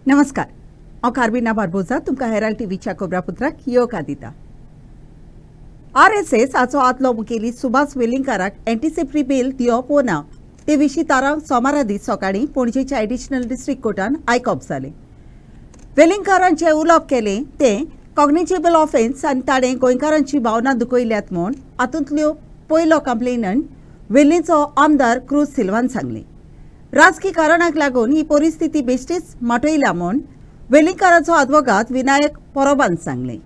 नमस्कार, हांव कार्बिना बार्बोजा तुमकां हेराल्ड टीव्हीच्या खबरापत्राक येवकार दिता। RSS हाचो आदलो मुखेली सुभाष वेलिंगकाराक एंटीसिपेटरी बेल दिवप वो ना ते विशीं तारांक सोमारा दीस सकाळीं पणजेच्या एडिशनल डिस्ट्रिक्ट कोर्टान आयकप जालें। वेलिंगकारान जें उलोवप केलें तें कॉग्निजेबल ऑफेन्स आनी ताणें गोंयकारांची भावना दुखयल्यात म्हूण हातूंतल्यो पयलो कंप्लेनंट वेल्लींचो आमदार क्रूज सिल्वान सांगलें। राजकी कारणाक लागून ही परिस्थिती बेश्टीच माटयल्या म्हूण वेलिंगकाराचो आदवोगाद विनायक परबान सांगलें।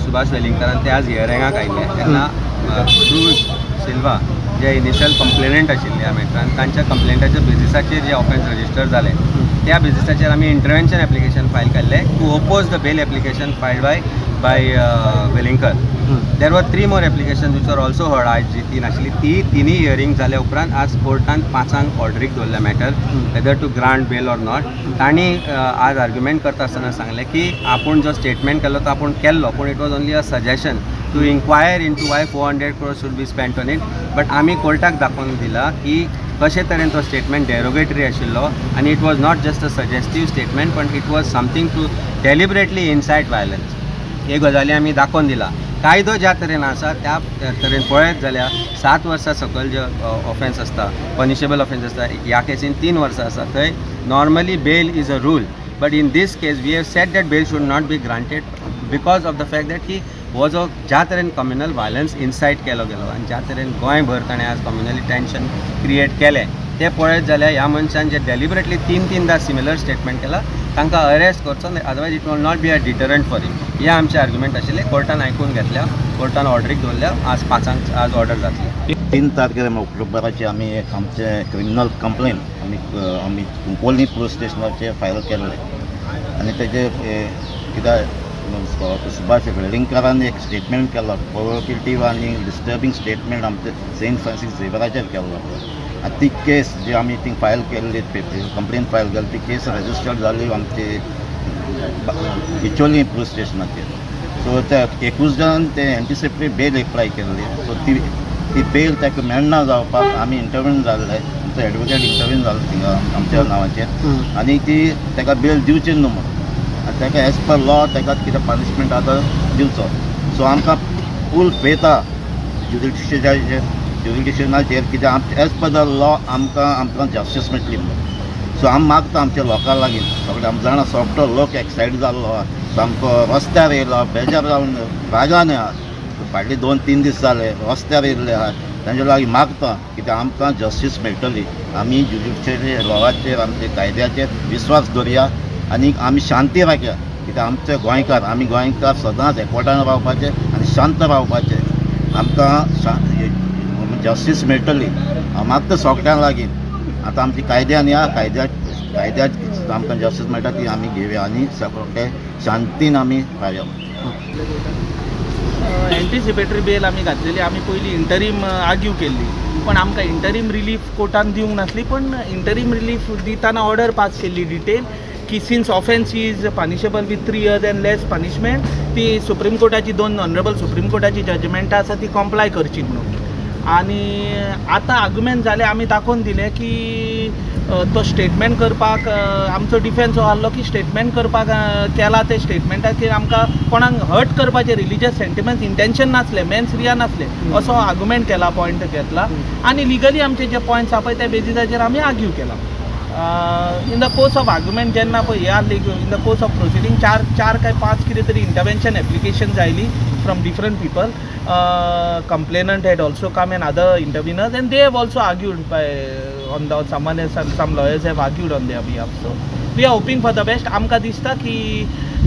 सुभाष वेलिंगकारान ते आज हियरिंगाक आयिल्ले तेन्ना क्रूज सिल्वा जे इनिशियल कंप्लेनंट आशिल्ले ह्या मॅटरान तांच्या कंप्लेंटाच्या बेजिसाचेर जे ऑफेन्स रजिस्टर जाले त्या बेजिसाचेर आमी इंटरवेंशन एप्लिकेशन फायल केल्लें to oppose the bail application filed by Welingkar. There were 3 more application which are also heard आज जी 3 आशिल्ली तिनी हियरिंग जाल्या उपरांत आज कोर्टान 5 ऑर्डरीक दवरल्या matter whether to grant bail or not. तांणी आज आर्ग्युमेंट करता आसतना सांगलें की आपूण जो स्टेटमेंट केल्लो तो आपूण केल्लो पूण it was only a suggestion to inquire into why 400 crores should be spent on it. But आमी कोर्टाक दाखोवन दिला की कशे तरेन तो स्टेटमेंट डेरोगेटरी आशिल्लो आनी it was not just a suggestive statement पण it was something to deliberately incite violence. हे गजाली आमी दाखोवन दिला। कायदो ज्या तरेन आसा त्या तरेन पळयत जाल्यार 7 वर्सां सकयल जे ऑफेन्स आसता पनिशेबल ऑफेन्स आसता ह्या केसीन 3 वर्सां आसा थंय normally bail is a rule but in this case we have said that bail should not be granted because of the fact that he हो जो ज्या तरेन कम्युनल वायलन्स इन्साइट केलो गेलो आनी ज्या तरेन गोंयभर ताणें आज कम्युनली टेन्शन क्रिएट केलें ते पळयत जाल्यार ह्या मनशान जे डेलिबरेटली 3-3दा सिमिलर स्टेटमेंट केला तांकां अरेस्ट करचो otherwise it will not be a deterrent for him. हे आमचे आर्ग्युमेंट आशिल्ले कोर्टान आयकून घेतल्या कोर्टान ऑर्डरीक दवरल्या आज 5 आज ऑर्डर जातली। 3 तारखेर ऑक्टोबराचे आमी आमचे क्रिमिनल कंप्लेन आमी कोलनी पुलीस स्टेशनाचेर फायल केल्ले आनी तेजे कित्याक सुभाष वेलिंगकारान एक स्टेटमेंट केलो प्रोवोकेटिव्ह आनी डिस्टर्बिंग स्टेटमेंट आमचे सेंट फ्रांसीस झेवियराचेर केल्लो आनी ती केस जी आमी थिंग फायल केल्ली कंप्लेन फायल केली ती केस रजिस्टर्ड जाली आमची बिचोली पुलीस स्टेशनाचेर। सो त्या 21 जण ते एंटीसिपेटरी बेल एप्लाय केल्ली सो ती बेल ताका मेळना जावपाक आमी इंटरव्यून जाल्ले आमचो एडवोकेट इंटरव्यून जालो थिंगा आमच्या नांवाचेर आनी ती ताका बेल दिवची न्हू म्हणून आनी ताका एज पर लॉ ताका कितें पनिशमेंट आतां दिवचो। सो आमकां फूल फेथ आहा ज्युडिशियनाचेर कित्याक एज पर द लॉ आमकां जस्टीस मेळटली म्हणून। सो आमी मागता आमच्या लोकां लागीं सगळे आमी जाणा सोबतो लोक एक्सायट जाल्लो सामको रस्त्यार येयलो बेजार जावन रागान आहा फाटले 2-3 दीस जाले रस्त्यार येयल्ले आहात तांचे लागीं मागता कित्याक आमकां जस्टीस मेळटली। आमी ज्युडिशियरी लॉवाचेर आमच्या कायद्याचेर विश्वास दवरया आनी आमी शांती राखया कित्याक आमचे गोंयकार आमी गोंयकार सदांच एकवटान रावपाचे आनी शांत रावपाचे आमकां जस्टीस मेळटली। मागता सगळ्यां लागीं आतां आमची कायद्यान या कायद्यात आमकां जस्टीस मेळटा ती आमी घेवया आनी सगळे शांतीन आमी रावया। एंटीसिपेटरी बेल आमी घातलेली आमी पयलीं इंटरीम आर्ग्यू केल्ली पण आमकां इंटरीम रिलीफ कोर्टान दिवंक नासली पण इंटरीम रिलीफ दिताना ऑर्डर पास केल्ली डिटेल की since offence is punishable with 3 years end less punishment ती सुप्रीम कोर्टाची 2 ऑनरेबल सुप्रीम कोर्टाची जजमेंटां आसा ती कॉम्प्लाय करची म्हणून। आनी आतां आर्ग्युमेंट जाले आमी दाखोवन दिलें की तो स्टेटमेंट करपाक आमचो डिफेन्स हो आहलो की स्टेटमेंट करपाक केला ते स्टेटमेंटाचेर आमकां कोणाक हर्ट करपाचे रिलिजियस सेंटिमेंट्स इंटेंशन नासले मेन्स रिया नासले असो आर्ग्युमेंट केला पॉयंट घेतला आनी लिगली आमचे जे पॉयंट्स आहा पळय त्या बेजिसाचेर आमी आर्ग्यू केला। In the course of argument जेन्ना पळय हे आहली इन द कोर्स ऑफ प्रोसिडींग 4 काय 5 कितें तरी intervention application oily from different people complainant had also come and other interveners and they have also argued by on the some lawyers have argued on their behalf. So we are hoping for the best. Amka dista ki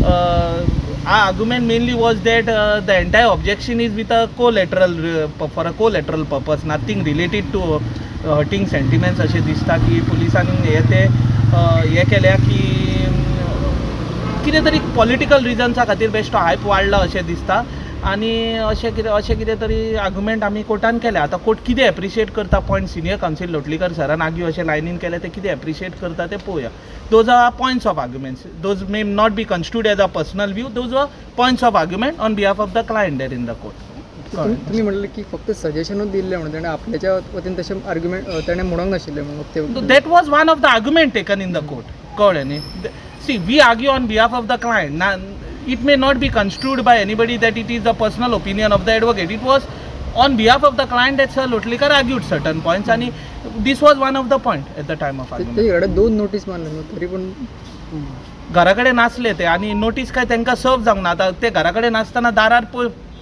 our argument mainly was that the entire objection is with a collateral for a collateral purpose, nothing related to hurting sentiments. अशें दिसता की पुलिसांनी हे केल्या की कितें तरी political रिजन्सा खातीर बेश्टो हायप वाडला अशें दिसता आनी अशें कितें तरी आर्ग्युमेंट आमी कोर्टान केलें। आतां कोर्ट कितें एप्रिशिएट करता पॉयंट सिनियर काउन्सील लोटलीकर सरान आर्ग्यू अशें लायनीन केलें तें कितें एप्रिशिएट करता तें पळोवया। Those are points of arguments those may not be constituted as a personal view those are points of argument on behalf of the client there in the court. तुम्ही म्हटलं की फक्त सजेशनच दिले म्हणून त्याने आपल्याच्या वतीन तसे आर्ग्युमेंट त्याने म्हणूंक नाशिल्ले म्हणून that was one of the argument taken in the court. कळ्ळें न्ही. See we argue on behalf of the client. It may not be construed by anybody that it is the personal opinion of the advocate. It was on behalf of the client that Sir Lotlikar argued certain points and this was one of the point at the time of argument. ते 2 notice मारले तरी पण घरा कडेन नासले ते आनी notice काय तांकां सर्व जावंक ना. आतां ते घरा कडेन नासतना दारार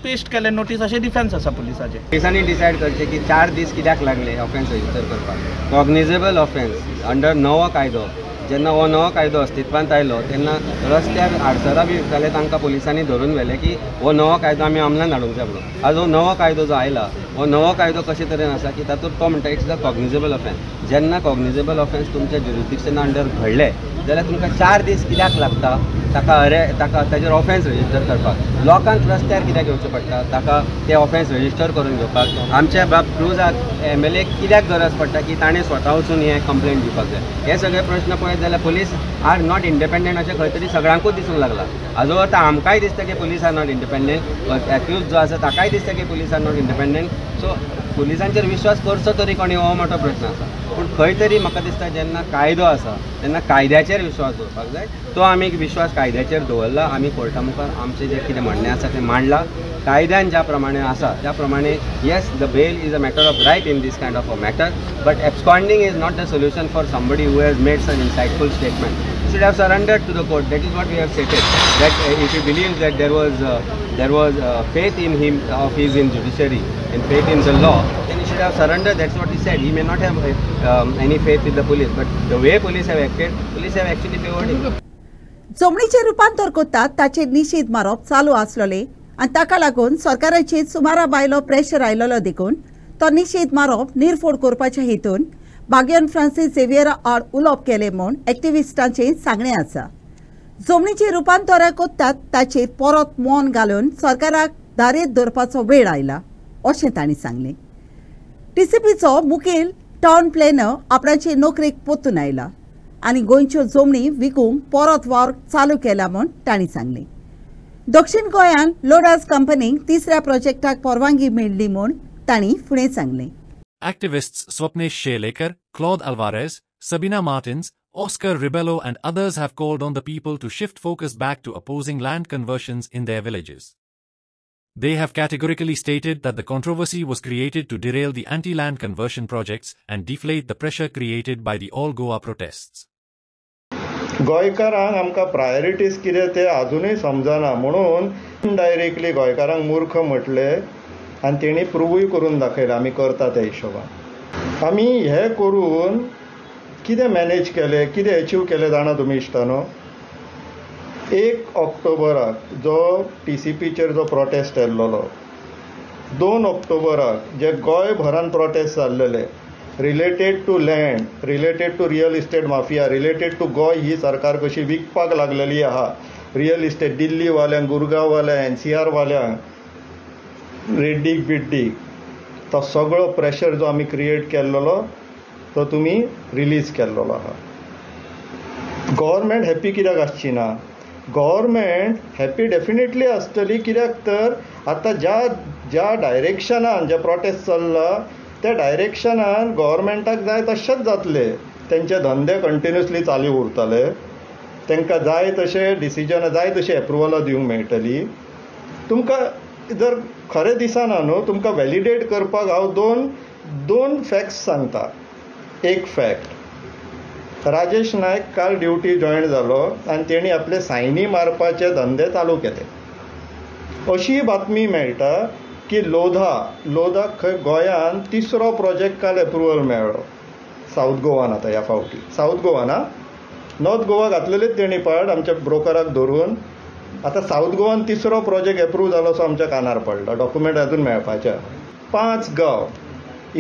पेस्ट केले नोटीस अशें डिफेन्स आसा पुलिसाचें. पुलिसांनी डिसायड करचें की 4 दीस कित्याक लागले ऑफेन्स रजिस्टर करपाक. कॉग्निजेबल ऑफेन्स अंडर नवो कायदो. जेन्ना हो नवो कायदो अस्तित्वांत आयलो तेन्ना रस्त्यार आडसरां बी विकताले तांकां पुलिसांनी धरून व्हेले की हो नवो कायदो आमी अमलांत हाडूंक जाय म्हणून. आज हो नवो कायदो जो आयला हो नवो कायदो कशे तरेन आसा की तातूंत तो म्हणटा इट्स द कॉग्निजेबल ऑफेन्स. जेन्ना कॉग्निजेबल ऑफेन्स तुमच्या ज्युरिडिक्शना अंडर घडले जाल्यार तुमकां 4 दीस कित्याक लागता ताका ताजेर ऑफेन्स रजिस्टर करपाक. लोकांक रस्त्यार कित्याक येवचें पडटा ताका ते ऑफेन्स रजिस्टर करून घेवपाक. आमच्या क्रुजाक MLA कित्याक गरज पडटा की ताणें स्वता वचून हे कंप्लेंट दिवपाक जाय. हे सगळे प्रश्न पळयत जाल्यार पुलीस आर नॉट इंडिपेंडंट अशें खंय तरी सगळ्यांकूच दिसूंक लागला. हाजो अर्थ आमकांय दिसता की police are not independent. Accused जो आसा ताकाय दिसता की police are not independent. So पुलिसांचेर विश्वास करचो तरी कोणी हो मोठो प्रश्न आसा. पूण खंय तरी म्हाका दिसता जेन्ना कायदो आसा तेन्ना कायद्याचेर विश्वास दवरपाक जाय. तो आमी विश्वास कायद्याचेर दवरला. आमी कोर्टा मुखार आमचें जें कितें म्हणणें आसा तें मांडलां. कायद्यान ज्या प्रमाणे आसा त्या प्रमाणे yes the bail is a matter of right in this kind of a matter but absconding is not the solution for somebody who has made such insightful statement. should have surrendered to the court. That is what we have stated. That if he believes that there was faith in him of his in judiciary and faith in the law, then he should have surrendered. That's what he said. He may not have any faith with the police, but the way police have acted, police have actually favored him. जमनीचें रुपांतर करतात ताचेर निषेध मारप चालू आसलोले आनी ताका लागून सरकाराचेर सुमारा बायलो प्रेशर आयलोलो देखून तो निषेध मारप निर्फोड करपाच्या हेतून बागेन फ्रांसीस झेवियरा आड उलोवप केले म्हूण एक्टिविस्टांचें सांगणें आसा. जमनीचें रुपांतर कोत्तात ताचेर परत मौन घालून सरकाराक दारेत दवरपाचो वेळ आयला अशें तांणी सांगलें. TCPचो मुखेल टावन प्लॅनर आपणाचे नोकरेक परतून आयला आनी गोंयच्यो जमनी विकूंक परत वावर चालू केला म्हूण तांणी सांगलें. दक्षिण गोंयान लोडास कंपनीक 3ऱ्या प्रोजेक्टाक परवानगी मेळ्ळी म्हूण तांणी फुडें सांगलें. Activists Swapnesh Shelekar, Claude Alvarez, Sabina Martins, Oscar Ribello and others have called on the people to shift focus back to opposing land conversions in their villages. They have categorically stated that the controversy was created to derail the anti-land conversion projects and deflate the pressure created by the All Goa protests. गोंयकारांक आमकां priorities कितें ते अजूनय समजना म्हणून indirectly गोंयकारांक मूर्ख म्हटले आनी तेणी प्रूवूय करून दाखयलें आमी करता त्या हिशोबान. आमी हे करून कितें मॅनेज केलें कितें अचीव केलें जाणा तुमी इश्टानो. 1 ऑक्टोबराक जो TCPचेर जो प्रोटेस्ट येल्लो 2 ऑक्टोबराक जे गोंयभरान प्रोटेस्ट जाल्लेले related to land, related to real estate mafia, related to Goem ही सरकार कशी विकपाक लागलेली आहा. रियल इस्टेट दिल्लीवाल्यांक, गुरगांववाल्यांक, NCR वाल्यांक, रेड्डीक बिड्डीक तो सगळो प्रेशर जो आमी क्रिएट केल्लो तो तुमी रिलीज केल्लो आहा. गव्हर्मेंट हॅप्पी कित्याक आसची ना? गव्हर्मेंट हॅप्पी डेफिनेटली आसतली कित्याक तर आतां ज्या डायरेक्शनान जे प्रोटेस्ट चल्ला त्या डायरेक्शनान गव्हर्मेंटाक जाय तशेंच जातले. तेंचे धंदे कंटिन्युअसली चालू उरतले. तांकां जाय तशे डिसिजनां जाय तशी एप्रुवलां दिवंक मेळटली. तुमकां जर खरें दिसना न्हू तुमकां वॅलिडेट करपाक हांव दोन फॅक्ट्स सांगता. एक फॅक्ट, राजेश नायक काल ड्युटी जॉयन जालो आनी तेणी आपले सायनी मारपाचे धंदे चालू केले. अशी बातमी मेळटा की लोधाक खंय गोंयान 3रो प्रोजेक्ट काल एप्रुवल मेळ्ळो. सावथ गोवान आतां ह्या फावटी सावथ गोवान नॉर्थ गोवा घातलेलेच तेणी पाड आमच्या ब्रोकराक धरून. आतां सावथ गोवान 3रो प्रोजेक्ट एप्रूव जालो सो आमच्या कानार पडलो. डॉक्युमेंट अजून मेळपाचे. 5 गांव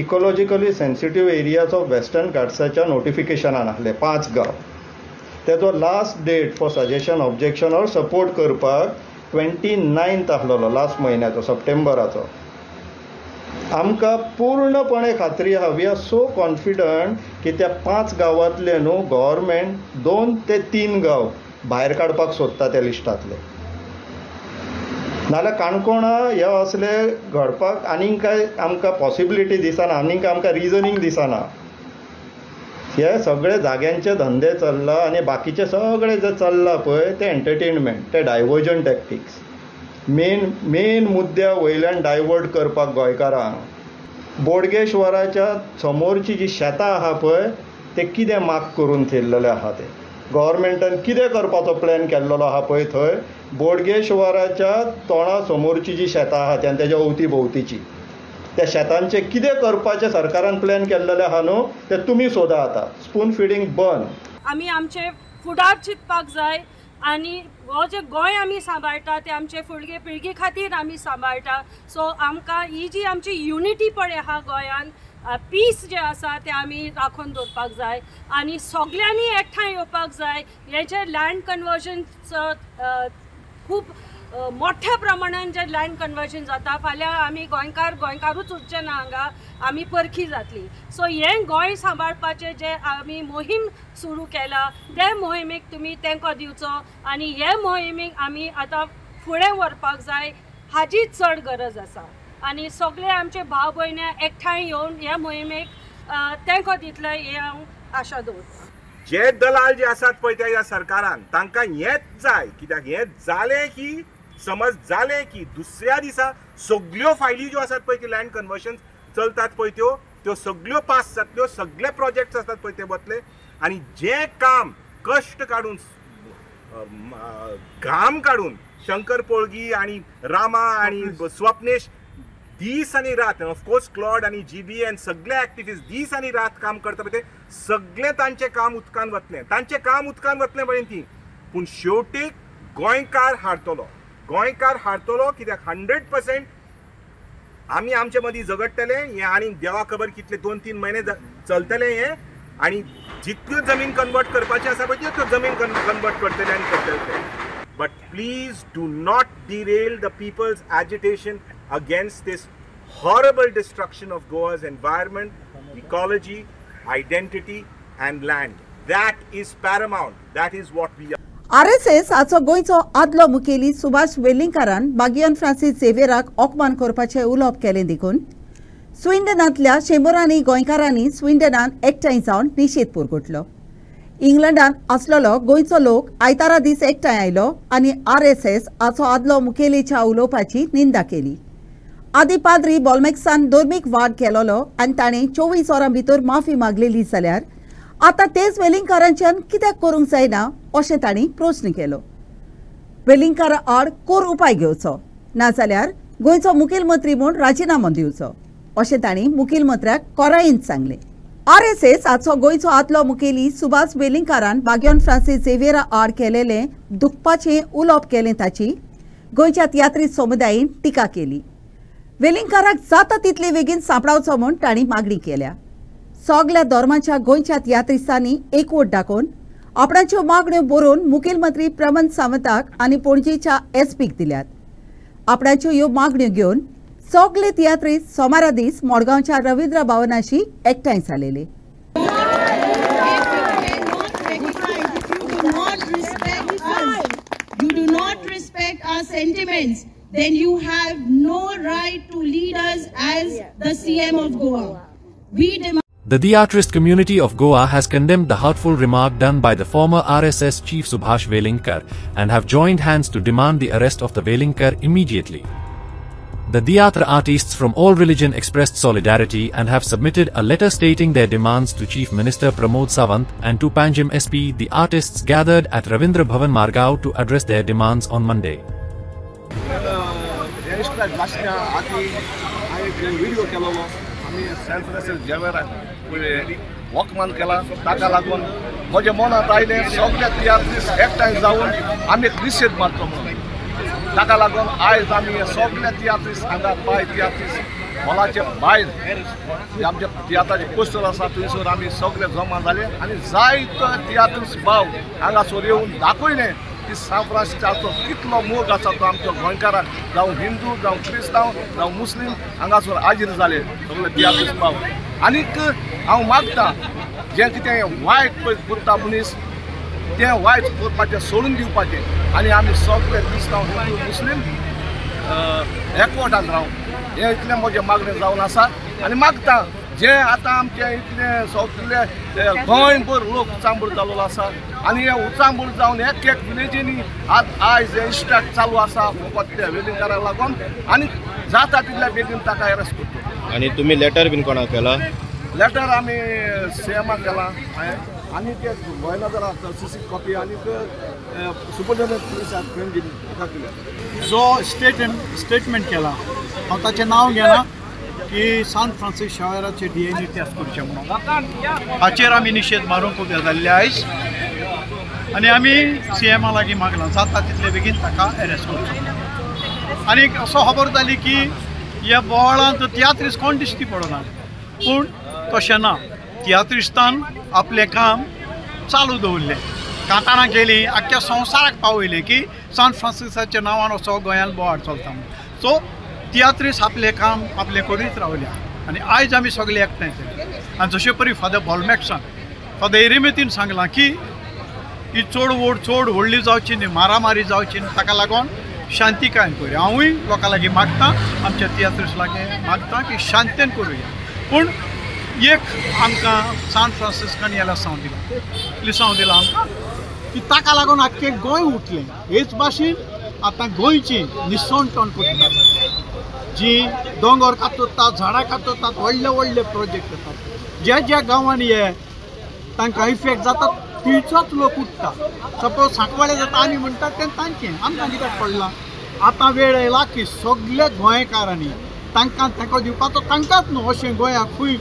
ecologically sensitive areas of western घाट्साच्या नोटिफिकेशनान आसले. 5 गांव. तेजो last date for suggestion objection or support करपाक 29 आसलेलो लास्ट म्हयन्याचो सप्टेंबराचो. आमकां पूर्णपणे खात्री आहा. वी आर सो कॉन्फिडंट की त्या 5 गांवांतले न्हू गव्हर्मेंट 2 ते 3 गांव भायर काडपाक सोदता त्या लिस्टांतले. नाल्यार काणकोणा हे असले घडपाक आनीक काय आमकां पॉसिबिलिटी दिसना, आनीक आमकां रिजनींग दिसना. हे सगळे जाग्यांचे धंदे चल्ला आनी बाकीचे सगळे जे चल्ला पळय ते एंटरटेनमेंट, ते डायवर्जन टॅक्टिक्स. मेन मुद्द्या वयल्यान डायवर्ट करपाक गोंयकारांक बोडगेश्वराच्या समोरची जी शेतां आहा पळय ते कितें माग करून थेयल्लेले आहा ते गव्हर्मेंटान कितें करपाचो प्लॅन केल्लो आहा पळय थंय बोडगेश्वराच्या तोंडा समोरची जी शेतां आहा आनी तेज्या अवती भोंवतीची त्या शेतांचे कितें करपाचें सरकारान प्लॅन केल्लेलें आहा न्हू ते तुमी सोदा आतां. स्पून फिडींग बंद. आमी आमचे फुडार चिंतपाक जाय आनी हो जे गोंय आमी सांबाळटा ते आमचे फुडले पिळगे खातीर आमी सांबाळटा. सो आमकां ही जी आमची युनिटी पळय आहा गोंयान पीस जे आसा ते आमी राखून दवरपाक जाय आनी सगल्यांनी एकठांय येवपाक जाय. हे जे लँड कन्वर्जन खूब मोठ्या प्रमाणान जे लँड कन्वर्जन जाता फाल्यां आमी गोंयकारूच उरचे ना हांगा आमी परखी जातली. सो हें गोंय सांबाळपाचें जे आमी मोहीम सुरू केला ते मोहिमेक तुमी तेंको दिवचो आनी हे मोहिमेक आमी आतां फुडें व्हरपाक जाय हाची चड गरज आसा आनी सगळे आमचे भाव भयण्या एकठांय येवन ह्या मोहिमेक तेंको दितले हे हांव आशा दवरतां. जे दलाल जे आसात पळय त्या सरकारान तांकां हेंच जाय कित्याक हें जालें की समज जालें की दुसऱ्या दिसा सगळ्यो फायली ज्यो आसात पळय ती लँड कन्वर्शन चलतात पळय त्यो सगळ्यो पास जातल्यो. सगळे प्रोजेक्ट्स आसात पळय ते वतले आनी जें काम कश्ट काडून घाम काडून शंकर पोळगी आनी रामा आनी स्वप्नेश दीस आनी रात ऑफकोर्स क्लॉड आनी जीबी एन सगळे एक्टिविस्ट दीस आनी रात काम करता पळय ते सगळें तांचें काम उदकान वतलें. तांचें काम उदकान वतलें म्हळ्यार ती पूण शेवटी गोंयकार हारतलो कित्याक 100% आमी आमचे मदीं झगडटले हें आनी देवा खबर कितले 2-3 म्हयने चलतले हें आनी जितल्यो जमीन कन्वर्ट करपाची आसा पळय त्यो जमीन कन्वर्ट करतले आनी करतले. But please do not derail the people's agitation against this horrible destruction of Goa's environment, ecology, identity and land. That is paramount. That is what we are. RSS हाचो गोंयचो आदलो मुखेली सुभाष वेलिंगकारान बागियान फ्रांसीस झेवियराक अपमान करपाचें उलोवप केलें देखून स्विडनांतल्या शेंबरांनी गोंयकारांनी स्विडनांत एकठांय जावन निशेध पुरगुटलो. इंग्लंडान आसलेलो गोंयचो लोक आयतारा दीस एकठांय आयलो आनी RSS हाचो आदलो मुखेलीच्या उलोवपाची निंदा केली. आदी पाद्री बॉल्मेक्सान धर्मीक वाद केलोलो आनी ताणें 24 वरां भितर माफी मागलेली जाल्यार आतां तेच वेलिंगकारांच्यान कित्याक करूंक जायना अशें तांणी प्रस्न केलो. वेलिंगकारा आड कोर उपाय घेवचो नाजाल्यार गोंयचो मुखेल मंत्री म्हूण राजिनामो दिवचो अशें तांणी मुखेल मंत्र्याक कोरायेंत सांगलें. RSS हाचो गोंयचो आदलो मुखेली सुभाष वेलिंगकारान बागियान फ्रांसीस झेवियरा आड केलेलें दुखपाचें उलोवप केलें ताची गोंयच्या तियात्री समुदायान टिका केली. वेलिंगकाराक जाता तितले बेगीन सांपडावचो म्हूण तांणी मागणी केल्या. सगळ्या धर्माच्या गोंयच्या तियात्रिस्तांनी एकवट दाखोवन आपणाच्यो मागण्यो बरोवन मुखेल मंत्री प्रमोद सावंताक आनी पणजेच्या SPक दिल्यात. आपणाच्यो ह्यो मागण्यो घेवन सगळे तियात्रिस्त सोमारा दीस मडगांवच्या रवींद्र भवनाशी एकठांय जालेले. Then you have no right to lead us as the CM of Goa. The theatrist community of Goa has condemned the hurtful remark done by the former RSS chief Subhash Velingkar and have joined hands to demand the arrest of the Velingkar immediately. The theatre artists from all religion expressed solidarity and have submitted a letter stating their demands to Chief Minister Pramod Sawant and to Panjim SP. The artists gathered at Ravindra Bhavan Margao to address their demands on Monday. Video केलो आमी Saint Francis झेवियराक Walkman केला ताका लागून म्हजे मनांत आयलें सगळे तियात्रिस्ट एकठांय जावन आमी एक निशेध मारचो म्हणून ताका लागून आयज आमी सगळे तियात्रिस्ट हांगा बाय तियात्रिस्ट हॉलाचे भायर आमचे तियात्राचे पोस्टर आसा थंयसर आमी सगळे जमा जाले आनी जायतो तियात्रिस्ट भाव हांगासर येवन दाखयलें की सांत फ्रांसिसाचो कितलो मोग आसा तो आमच्या गोंयकारांक जावं हिंदू जावं क्रिस्तांव जावं मुस्लीम हांगासर हाजीर जाले सगळे तियात्रिस्ट भाव. आनीक हांव मागतां जें कितें वायट पळय करता मनीस तें वायट करपाचें सोडून दिवपाचें आनी आमी सगळे क्रिस्तांव हिंदू मुस्लीम एकवटान रावूं हें इतलें म्हजें मागणें जावन आसा. आनी मागतां जे आतां आमचे इतले सगळे गोंयभर लोक उचांबूळ जाल्लो आसा आनी हे उचांबूळ जावन एक एक विलेजींनी आयज स्ट्रायक चालू आसा फकत त्या वेलिंगकाराक लागून आनी जाता तितल्या बेगीन ताका अरेस्ट करता. आनी तुमी लेटर बीन कोणाक केला? लेटर आमी सीएमाक केला आनी ते गोंयनगराक CC कॉपी आनी सुपरडंट पुलिसाक खंय दिली ताका दिल्या. जो स्टेटमेंट केला हांव ताचें नांव घेना की सान फ्रांसीस शावेराचे DNA टेस्ट करचे म्हणून हाचेर आमी निशेध मारूंक उबे जाल्ले आयज आनी आमी CMA लागीं मागलां जाता तितले बेगीन ताका अरेस्ट करचो. आनी असो खबर जाली की ह्या बोवाळांत तियात्रीस कोण दिश्टी पडना पूण तशें ना. तियात्रिस्तान आपलें काम चालू दवरलें कांतारां गेलीं आख्ख्या संवसाराक पावयलें की सान फ्रांसिसाच्या नांवान असो गोंयांत बोवाळ चलता म्हणून. सो तियात्रीस आपलें काम आपलें करीत रावल्या आनी आयज आमी सगळे एकठांय केले. आनी जशे परी फादर बॉलमॅक्सान फादर एरेमेथीन सांगलां की ही चड व्हडली जावची न्ही, मारामारी जावची न्ही, ताका लागून शांती कायम करूया. हांवूय लोकां लागीं मागतां आमच्या तियात्रीस लागीं मागतां की शांतेन करुया. पूण एक आमकां सान फ्रांसिस्कान लिसांव दिला आमकां की ताका लागून आख्खें गोंय उठलें. हेच भाशेन आतां गोंयची निसवणपण करतात, जी दोंगर कातरतात, झाडां कातरतात, व्हडले व्हडले प्रोजेक्ट करतात. ज्या गांवांनी हे तांकां इफेक्ट जातात थंयचोच लोक उठता. सपोज सांकवाळे जाता आमी म्हणटात तें तांचें आमकां कित्याक पडलां. आतां वेळ येयला की सगळे गोंयकारांनी तांकां तेंको दिवपाचो तांकांच न्हू अशें गोंयाक खंय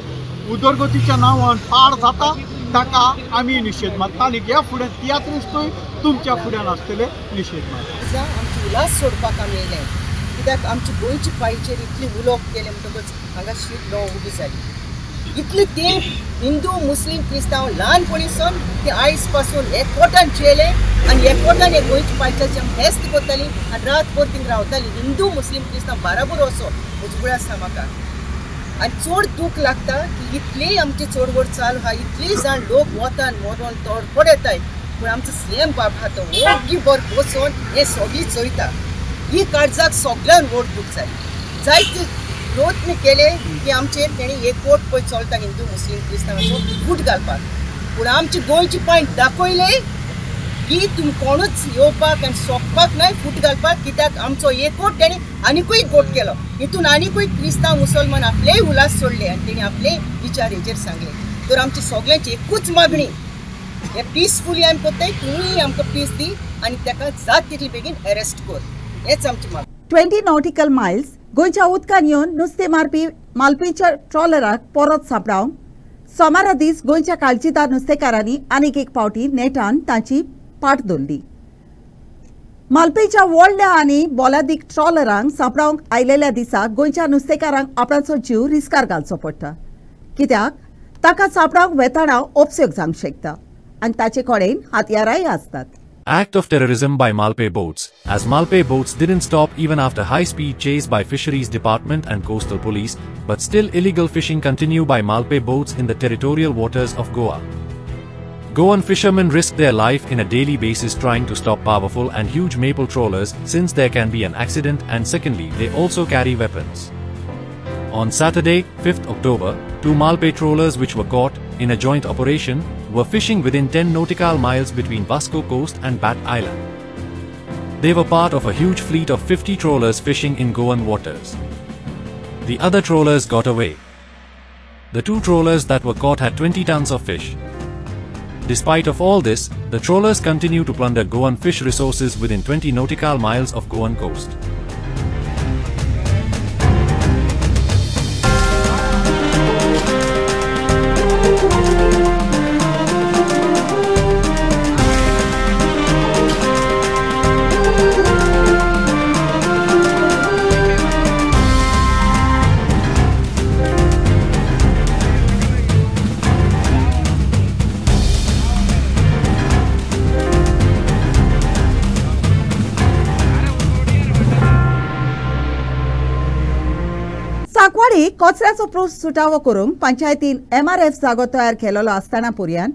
उदरगतीच्या नांवान पाड जाता ताका आमी निशेध मारता आनी ह्या फुडें तियात्रिस्तूय तुमच्या फुड्यान आसतले निशेध मारता. आमची उलास सोडपाक आमी येयले कित्याक आमची गोंयची पायचेर इतली उलोवप केलें म्हणटकच हांगा शीत णव उबी जाली. इतले ते हिंदू मुस्लीम क्रिस्तांव ल्हानपणीसून ते आयज पासून एकवटान जेले आनी एकवटान हे गोंयच्या पायच्याचें फेस्त करतालीं आनी रातभर थिंग रावतालीं. हिंदू मुस्लीम क्रिस्तांव बाराबर असो उजबुळ आसा म्हाका. आनी चड दूख लागता की इतली आमची चडवड चालू आहा, इतली जाण लोक वतान मरोन तोडफोड येताय पूण आमचो CM बाब आहा तो ओगी बर बसून हे सगळी चोयता. ही काळजाक सगळ्यान व्हड दूख जाली. जायते प्रयत्न केले की आमचेर तेणी एकवट पळय चलता हिंदू मुस्लीम क्रिस्तांवाचो फूट घालपाक पूण आमचे गोंयचे पॉयंट दाखयले की तुमी कोणूच येवपाक आनी सोंपपाक नाय फूट घालपाक. कित्याक आमचो एकवट तेणी आनीकूय गोट केलो. हितून आनीकूय क्रिस्तांव मुसलमान आपलेय उलास सोडले आनी तेणी आपले विचार हेजेर सांगले. तर आमची सगळ्यांची एकूच मागणी हे पिसफुली आमी कोत्ताय तुमी आमकां पीस दी आनी ताका जात तितले बेगीन अरेस्ट कर. हेच आमची मागणी. 20 नॉटिकल मायल्स गोंयच्या उदकान येवन नुस्तें मारपी मालपेच्या ट्रॉलराक परत सांपडावंक सोमारा दीस गोंयच्या काळजीदार नुस्तेकारांनी आनीक एक फावटी नेटान तांची पाट धरली. मालपेच्या व्हडल्या आनी बोलादीक ट्रॉलरांक सांपडावंक आयलेल्या दिसा गोंयच्या नुस्तेकारांक आपणाचो जीव रिस्कार घालचो पडटा. कित्याक ताका सांपडावंक वेताळां ओपस्योक जावंक शकता आनी ताचे कडेन हातयाराय आसतात. Act of terrorism by Malpe boats, as Malpe boats didn't stop even after high-speed chase by Fisheries Department and Coastal Police, but still illegal fishing continue by Malpe boats in the territorial waters of Goa. Goan fishermen risk their life in a daily basis trying to stop powerful and huge maple trawlers since there can be an accident, and secondly, they also carry weapons. On Saturday, 5th October, 2 Malpe trawlers which were caught in a joint operation were fishing within 10 nautical miles between Vasco Coast and Bat Island. They were part of a huge fleet of 50 trawlers fishing in Goan waters. The other trawlers got away. The 2 trawlers that were caught had 20 tons of fish. Despite of all this, the trawlers continue to plunder Goan fish resources within 20 nautical miles of Goan coast. Sankwadi कचऱ्याचो proof सुटावो करूंक पंचायतीन MRF जागो तयार केलेलो आसतना पर्यान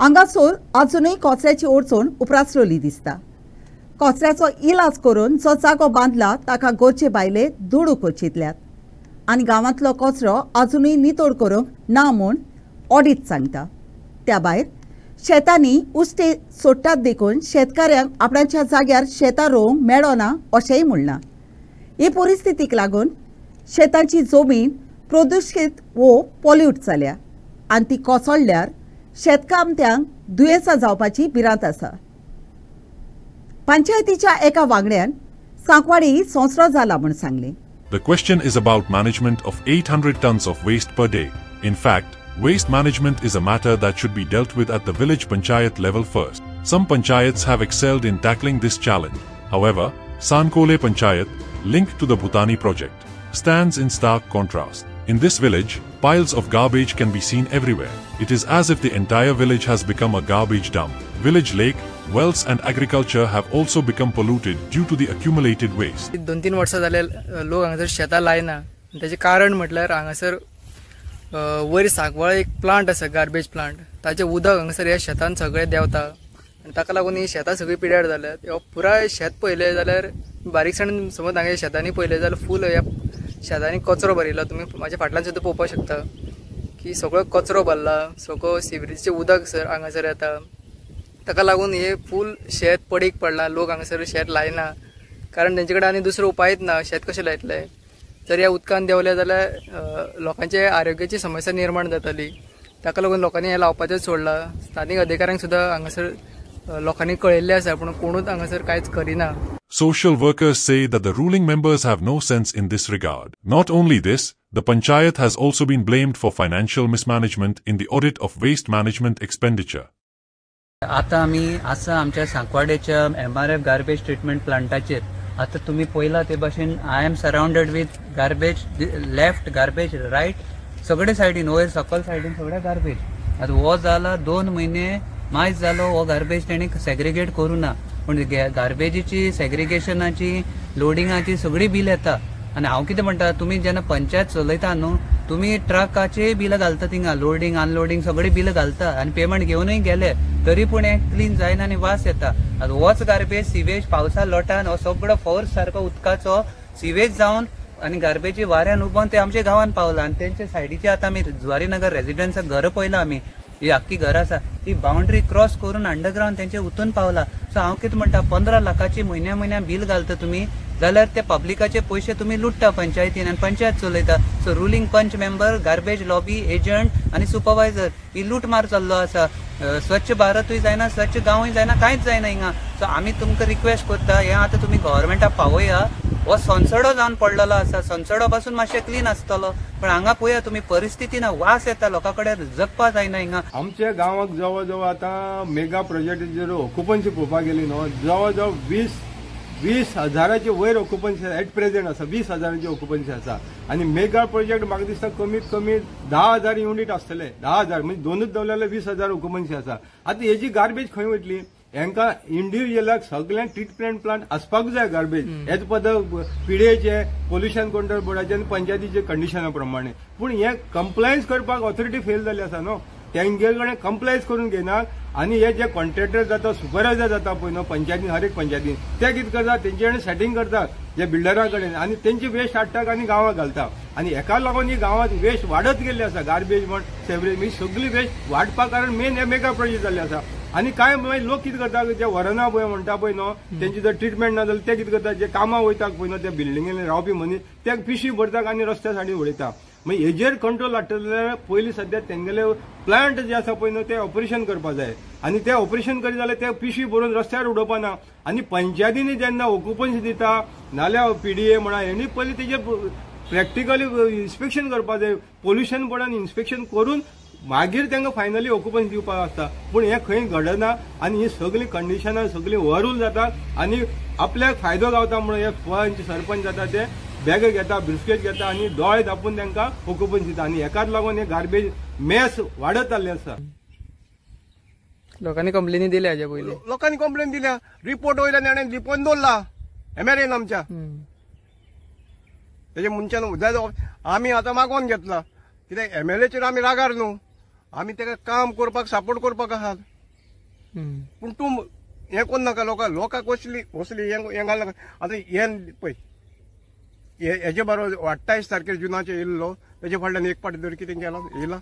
हांगासर अजुनूय कचऱ्याची अडचण उपरासलेली दिसता. कचऱ्याचो इलाज करून जो जागो बांदला ताका गोरचे बायले दुडू कोचितल्यात. आनी गांवांतलो कचरो अजुनूय नितोड करूंक ना म्हूण ऑडिट सांगता. त्या भायर शेतांनी उश्टे सोडटात देखून शेतकाऱ्यांक आपणाच्या जाग्यार शेतां रोवंक मेळना अशेंय म्हणना. हे परिस्थितीक लागून शेतांची जमीन प्रदुशीत वो पॉल्यूट जाल्या आनी ती कोसळ्ळ्यार शेतकामत्यांक दुयेंसां जावपाची भिरांत आसा. पंचायतीच्या एका वांगड्यान सांकवाडी संसरो जाला म्हूण सांगलें. The question is about management of 800 tons of waste per day. In fact, waste management is a matter that should be dealt with at the village panchayat level first. Some panchayats have excelled in tackling this challenge. However, Sankole Panchayat, linked to the Bhutani project, stands in stark contrast. In this village, piles of garbage can be seen everywhere. It is as if the entire village has become a garbage dump. Village lake, wells and agriculture have also become polluted due to the accumulated waste. 2-3 वर्सां जाले लोक हांगासर शेतां लायना. त्याचे कारण म्हटल्यार हांगासर वयर सांकवाळ एक प्लांट आसा, गार्बेज प्लांट. ताचे उदक हांगासर ह्या शेतान सगळें देंवता आनी ताका लागून ही शेतां सगळीं पिड्यार जाल्यात. पुराय शेत पळयलें जाल्यार बारीकसाण समज हांगा शेतांनी पळयलें जाल्यार फूल ह्या शेतांनी कचरो भरिल्लो. तुमी म्हाज्या फाटल्यान सुद्दां पळोवपाक शकता की सगळो कचरो भरला, सगळो सिवरेजीचें उदक हांगासर येता. ताका लागून हे फूल शेत पडीक पडला. लोक हांगासर शेत लायना कारण तेंचे कडेन आनी दुसरो उपायच ना. शेत कशें लायतले? जर ह्या उदकान देंवले जाल्यार लोकांचे आरोग्याची समस्या निर्माण जातली. ताका लागून लोकांनी हें लावपाचेंच सोडलां. स्थानीक अधिकाऱ्यांक सुद्दां हांगासर लोकांनी कळयल्लें आसा पूण कोणूच हांगासर कांयच Kareena. Social workers say that the ruling members have no sense in this regard. Not only this, the panchayat has also been blamed for financial mismanagement in the audit of waste management expenditure. आता आमी आसा आमच्या सांकवाडेच्या MRF garbage treatment प्लांटाचेर. आता तुम्ही पळयला ते भाशेन I am surrounded with garbage, left garbage, right सगळे सायडीन, वयर सकल सायडीन सगळे गार्बेज. आता हो जाला 2 म्हयने मायज जालो हो गार्बेज तेणी सेग्रिगेट करूं ना. पूण गार्बेजीची, सेग्रिगेशनाची, लोडिंगाची सगळी बील येता. आनी हांव कितें म्हणटा, तुमी जेन्ना पंचायत चलयता न्हू, तुमी ट्रकाचे बिल घालता थिंगा, लोडिंग अनलोडिंग सगळी बिल घालता आनी पेमेंट घेवनूय गेले तरी पूण हें क्लीन जायना आनी वास येता. आतां होच गार्बेज सिवेज पावसा लोटान हो सगळो फोर्स सारको उदकाचो सिवेज जावन आनी गार्बेजी वाऱ्यान उबोवन ते आमच्या गांवांत पावला. आनी तेंचे सायडीचे आतां आमी जुवारीनगर रेजिडेंसाक घरां पळयला आमी, ही आख्खी घरां आसा ती बाउंड्री क्रॉस करून अंडरग्राउंड तेंचे उतून पावला. सो हांव कितें म्हणटा, 15 लाखाची म्हयन्या बील घालता तुमी जाल्यार ते पब्लिकाचे पयशे तुमी लुटता पंचायतीन आनी पंचायत चलयता. सो रुलींग पंच मेंबर, गार्बेज लॉबी, एजंट आनी सुपरवायझर ही लूट मार चल्लो आसा. स्वच्छ भारतूय जायना, स्वच्छ गांवूय जायना, कांयच जायना हिंगा. सो आमी तुमकां रिक्वेस्ट करता, हें आतां तुमी गव्हर्मेंटाक पावया. हो संसडो जावन पडलेलो आसा, संसडो पासून मातशें क्लीन आसतलो पण हांगा पळया तुमी परिस्थितीन वास येता, लोकां कडेन जगपा जायना हिंगा. आमच्या गांवाक जवळ जवळ आतां मेगा प्रोजेक्टाचेर ऑक्युपन्सी पळोवपाक गेली न्हू, जवळ जवळ 20,000चे वयर ऑक्युपन्सी एट प्रेझेंट आसा. 20,000ची ऑक्युपन्सी आसा आनी मेगा प्रोजेक्ट म्हाका दिसता कमीत कमी 10,000 युनिट आसतले. 10,000 म्हणजे दोनूच दवरलेले 20,000 ऑक्युपन्सी आसा. आतां हेजी गार्बेज खंय वयतली? हांकां इंडिव्हिज्युअलाक सगळ्यांक ट्रीटमेंट प्लांट आसपाक जाय गार्बेज हेच पद पिडेचे, पोल्युशन कंट्रोल बोर्डाचे आनी पंचायतीचे कंडिशना प्रमाणे. पूण हे कंप्लायन्स करपाक ऑथॉरिटी फेल जाल्ली आसा न्हू, तेंगे कडेन कंप्लायन्स करून घेनात. आनी हे जे कॉन्ट्रॅक्टर जाता, सुपरवायझर जाता पळय न्हू पंचायतीन, हर एक पंचायतीन ते कितें करतात, तेंचे कडेन सेटींग करतात जे बिल्डरा कडेन आनी तेंची वेस्ट हाडटात आनी गांवांत घालता. आनी हेका लागून ही गांवांत वेस्ट वाडत गेल्ली आसा. गार्बेज म्हण सेवरेज ही सगळी वेस्ट वाडपा कारण मेन हे मेगा प्रोजेक्ट जाल्ले आसा. आनी कांय लोक कितें करतात, जे वरना पळय म्हणटा पळय न्हू, तेंची जर ट्रिटमेंट ना जाल्यार ते कितें करतात, जे कामां वयतात पळय न्हू त्या बिल्डिंगेनी रावपी मनीस ते पिशवी भरतात आनी रस्त्या सायडीन उडयता. मागीर हेजेर कंट्रोल हाडटले जाल्यार पयलीं सद्या तेंगेले प्लांट जे आसा पळय न्हू ते ऑपरेशन करपाक जाय आनी ते ऑपरेशन करीत जाल्यार ते पिशवी भरून रस्त्यार उडोवपा ना. आनी पंचायतींनी जेन्ना ऑक्युपन्सी दिता नाल्यार PDA म्हणा हेणी पयलीं तेजेर प्रॅक्टिकली इन्स्पेक्शन करपाक जाय. पोल्युशन बोर्डान इन्स्पेक्शन करून मागीर तांकां फायनली ऑक्युपन्सी दिवपाक आसता. पूण हें खंय घडना आनी ही सगळीं कंडिशनां सगळीं ओव्हररूल जातात आनी आपल्याक फायदो गावता म्हणून हे पंच सरपंच जाता ते बॅग घेता, बिस्केट घेता आनी दोळे धापून तांकां ऑक्युपन्सी दिता. आनी हेकाच लागून हे गार्बेज मेस वाडत जाल्ले आसा. लोकांनी कंप्लेनी दिल्या हेच्या पयलीं, लोकांनी कंप्लेन दिल्या, रिपोर्ट वयल्या ताणें लिपोवन दवरला MRN आमच्या. तेजे मनशान आमी आतां मागोवन घेतला कित्याक MLAचेर आमी रागार न्हू, आमी ताका काम करपाक सपोर्ट करपाक आहात. पूण तूं हें कोन्न नाका, लोकांक वचली हें घालनाका. आतां हें पळय हेजे बरोबर 28 तारखेर जुनाचे येयल्लो तेजे फाटल्यान एक पाटी तरी कितें केलो येयला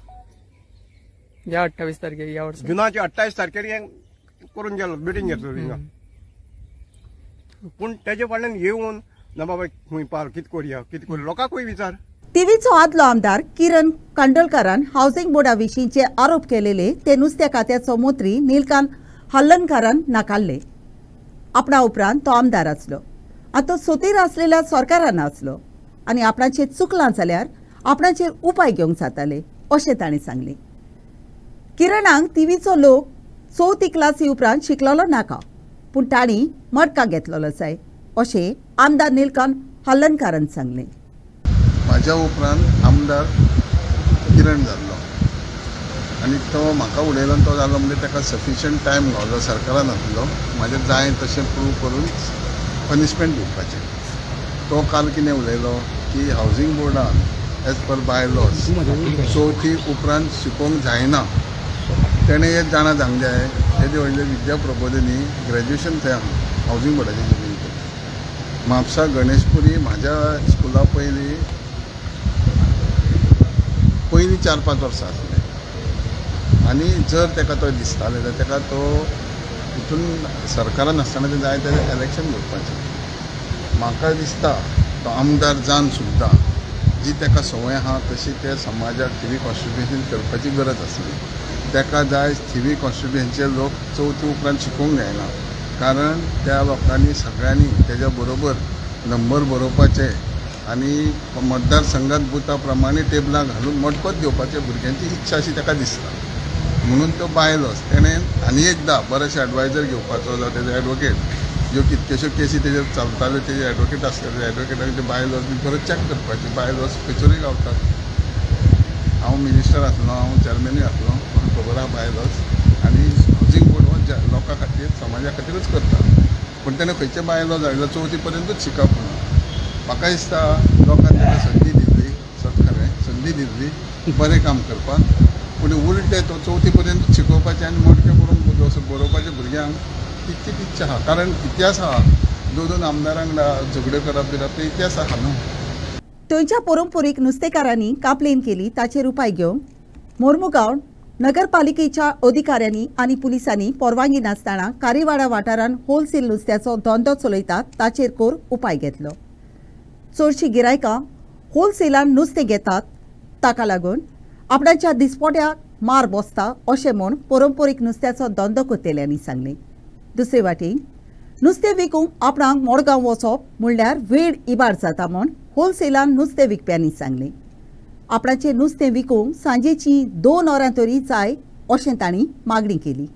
या 28 तारखेर या वर्सा जुनाचे 28 तारखेर हें करून गेलो मिटींग घेतलो थिंगा पूण तेजे फाटल्यान येवन ना बाबा खंय पार कितें करूं लोकांकूय विचार टीव्हीचो आदलो आमदार किरण कांडोळकारान हावसिंग बोर्डा विशींचे आरोप केलेले ते नुस्त्या खात्याचो मंत्री निलकांत हल्लनकारान नाकारले. आपणा उपरांत तो आमदार आसलो आनी तो सोतीर आसलेल्या सरकारान आसलो आनी आपणाचेर चुकलां जाल्यार आपणाचेर उपाय घेवंक जाताले अशें ताणें सांगलें. किरणाक टीव्हीचो लोक 4थी क्लासी उपरांत शिकलेलो नाका पूण तांणी मडका घेतलेलो जाय अशें आमदार निलकांत हल्लनकारान सांगलें. म्हाज्या उपरांत आमदार किरण जाल्लो आनी तो म्हाका उडयलो तो जालो म्हणजे ताका सफिशियंट टायम गावलो सरकारान आसलो म्हाजें जाय तशें प्रूव करून पनिशमेंट दिवपाचें. तो काल कितें उलयलो की हावसिंग बोर्डान एज पर बाय लॉज 4थी उपरांत शिकोवंक जायना. तेणें एक जाणा सांगलें जाय तेजे व्हडले विद्या प्रबोधिनी ग्रॅज्युएशन थंय हावसिंग बोर्डाचें जमीन केलें. म्हापसा गणेशपुरी म्हाज्या स्कुला पयलीं 4-5 वर्सां आसलें आनी जर ताका तो दिसतालें जाल्यार ताका तो हितून सरकारान आसतना तें जाय तें इलेक्शन करपाचें. म्हाका दिसता तो आमदार जावन सुद्दां जी ताका संवय आहा तशी त्या समाजाक थिवी कॉन्स्टिट्युएन्सी करपाची गरज आसली. ताका जाय थिवी कॉन्स्टिट्युएन्सीचे लोक 4थी उपरांत शिकूंक जायना कारण त्या लोकांनी सगळ्यांनी तेज्या बरोबर नंबर बरोवपाचे आनी मतदारसंघात बुथा प्रमाणे टेबलां घालून मडकत घेवपाचे भुरग्यांची इच्छा अशी ताका दिसता. म्हणून तो बायलोस तेणें आनी एकदां बरेशे एडवायजर घेवपाचो जावं तेजो एडवोकेट ज्यो कितक्योश्यो केसी तेजेर चलताल्यो तेजे एडवोकेट आसलेले त्या एडवोकेटाक ते बायलोस बी बरो चॅक करपाचे. बायलोस खंयसरूय गावतात. हांव मिनिस्टर आसलो हांव चॅरमॅनूय आसलो म्हाका खबर आहा बायलोस आनी हावसिंग बोर्ड हो लोकां खातीर समाजा खातीरच करता पूण तेणें खंयचे बायलो जाल्लो 4थी पर्यंतूच शिकप म्हणून. म्हाका दिसता लोकांनी ताका संदी दिल्ली खरें संदी दिल्ली बरें काम करपाक पूण उलटे तो 4थी पर्यंत शिकोवपाचें आनी मोडकें करून बरोवपाचें भुरग्यांक तितकीच इच्छा आहा कारण इतिहास आहा 2 आमदारांक झगड्यो करप बिरप ते इतिहास आहा न्हू. थंयच्या परंपरीक नुस्तेकारांनी कापलेन केली ताचेर उपाय घेवंक मोर्मुगांव नगरपालिकेच्या अधिकाऱ्यांनी आनी पुलिसांनी परवानगी नासतना कारीवाडा वाठारांत होलसेल नुस्त्याचो धंदो चलयतात ताचेर कोर उपाय घेतलो. चडशीं गिरायकां होलसेलान नुस्तें घेतात ताका लागून आपणाच्या दिसपट्याक मार बसता अशें म्हूण परंपरीक नुस्त्याचो धंदो करतेल्यांनी सांगलें. दुसरे वाटेन नुस्तें विकूंक आपणाक मडगांव वचप म्हणल्यार वेळ इबाड जाता म्हूण होलसेलान नुस्तें विकप्यांनी सांगलें. आपणाचें नुस्तें विकूंक सांजेची 2 वरां तरी जाय अशें तांणी मागणी केली.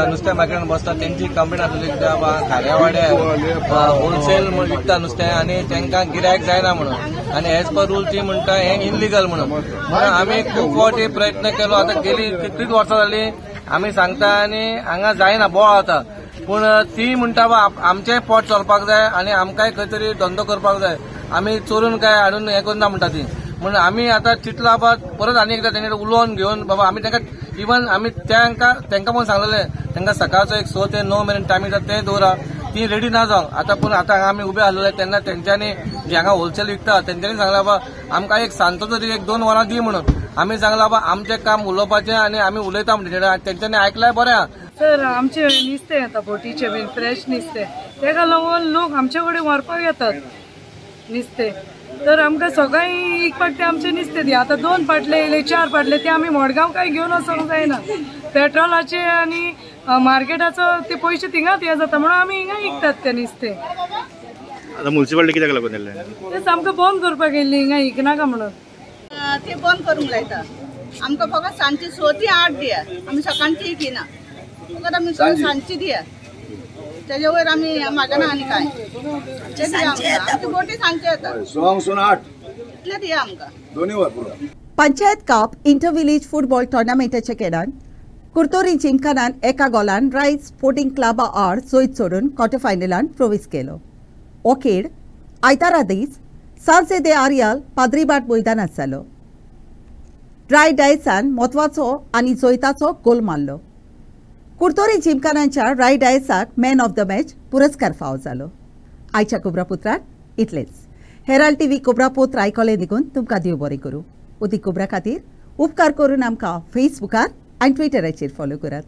नुस्त्या मार्केटान बसता तेंची कंप्लेंट आसली कित्याक खाऱ्यावाड्यार होलसेल विकता नुस्तें आनी तांकां गिरायक जायना म्हणून आनी एज पर रूल ती म्हणटा हें इनलिगल म्हणून आमी खूब फावटी प्रयत्न केलो. आतां गेली कितलींच वर्सां जालीं आमी सांगता आनी हांगा जायना बोळ जाता पूण ती म्हणटा आमचें पोट चलपाक जाय आनी आमकांय खंय तरी धंदो करपाक जाय आमी चोरून काय हाडून हें करना म्हणटा ती म्हणून आमी आतां चिंतला परत आनी एकदां तेंचे उलोवन घेवन बाबा आमी तांकां इवन आमी तांकां पण सांगलेलें तांकां सकाळचो एक 6 ते 9 मेरेन टायमींग जाता तें दवरा ती रेडी ना जावंक. आतां पूण आतां आमी उबे आसलेले तेन्ना तेंच्यांनी जे हांगा होलसेल विकता तेंच्यांनी सांगलें बाबा आमकां एक सांजचो तरी 1-2 वरां दी म्हणून. आमी सांगलें बाबा आमचें काम उलोवपाचें आनी आमी उलयता म्हणटा तेंच्यांनी आयकल्यार बरें आहा. सर आमचे नुस्तें येता बोटीचें बीन फ्रेश नुस्तें तेका लागून लोक आमचे कडेन व्हरपाक येतात नुस्तें तर आमकां सकाळीं विकपाक ते आमचें नुस्तें दी. आतां 2 पाटले येयले 4 पाटले ते आमी मडगांव काय घेवन वचोंक जायना. पेट्रोलाचे आनी मार्केटाचो ते पयशे थिंगाच हे जाता म्हणून आमी हिंगा विकतात ते नुस्तें. आतां म्युन्सिपालिटी कित्याक लागून येयलें तेच आमकां बंद करपाक येयल्ली हिंगा विकनाका म्हणून. ते बंद करूंक लायता आमकां फकत सांजची 6 ते 8 दिया आमी सकाळची विकिना फकत आमी सांजची दिया तेजे वयर आमी मागना आनी काय आमची बोटी सांजचे येता 6-8 इतले दिया आमकां दोनी वर पुरो. Panchayat cup inter village football टोर्नामेंटाच्या खेळांत कुर्तोरी जिमखानान एका गोलान रायज स्पोर्टिंग क्लबा आड जैत सोडून क्वॉर्टर फायनलांत प्रवेश केलो. हो खेळ आयतारा दीस सांजे दे आर्याल पाद्रीबाट मैदानात जालो. राय डायसान म्हत्वाचो आनी जैताचो गोल मारलो. कुर्तोरी जिमखानाच्या राय डायसाक मॅन ऑफ द मॅच पुरस्कार फावो जालो. आयच्या खबरापत्रांत इतलेंच. हेराल्ड टीव्ही कोबरापूत आयकले देखून तुमकां देव बरें करूं. उदी कोबरा खातीर उपकार करून आमकां फेसबुकार आनी ट्विटराचेर फॉलो करात.